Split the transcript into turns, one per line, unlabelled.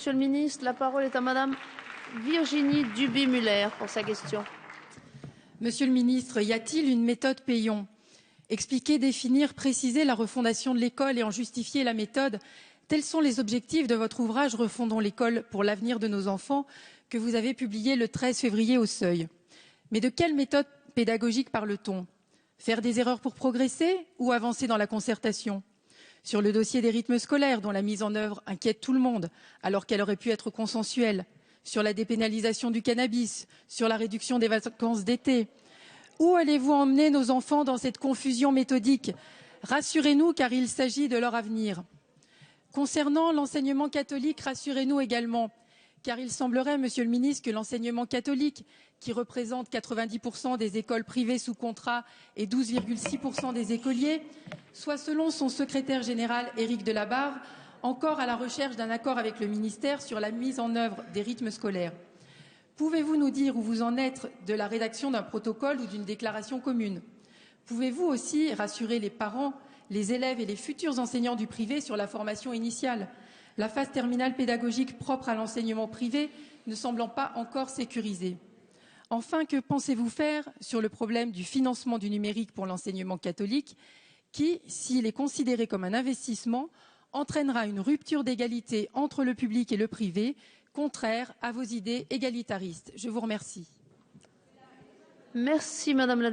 Monsieur le ministre, la parole est à Madame Virginie Duby-Muller pour sa question.
Monsieur le ministre, y a-t-il une méthode Payon? Expliquer, définir, préciser la refondation de l'école et en justifier la méthode, tels sont les objectifs de votre ouvrage Refondons l'école pour l'avenir de nos enfants que vous avez publié le 13 février au Seuil. Mais de quelle méthode pédagogique parle-t-on? Faire des erreurs pour progresser ou avancer dans la concertation? Sur le dossier des rythmes scolaires, dont la mise en œuvre inquiète tout le monde, alors qu'elle aurait pu être consensuelle, sur la dépénalisation du cannabis, sur la réduction des vacances d'été. Où allez-vous emmener nos enfants dans cette confusion méthodique? Rassurez-nous, car il s'agit de leur avenir. Concernant l'enseignement catholique, rassurez-nous également, car il semblerait, Monsieur le ministre, que l'enseignement catholique, qui représente 90% des écoles privées sous contrat et 12,6% des écoliers, soit, selon son secrétaire général Éric Delabarre, encore à la recherche d'un accord avec le ministère sur la mise en œuvre des rythmes scolaires. Pouvez-vous nous dire où vous en êtes de la rédaction d'un protocole ou d'une déclaration commune? Pouvez-vous aussi rassurer les parents, les élèves et les futurs enseignants du privé sur la formation initiale, la phase terminale pédagogique propre à l'enseignement privé ne semblant pas encore sécurisée? Enfin, que pensez-vous faire sur le problème du financement du numérique pour l'enseignement catholique qui, s'il est considéré comme un investissement, entraînera une rupture d'égalité entre le public et le privé, contraire à vos idées égalitaristes? Je vous remercie.
Merci Madame la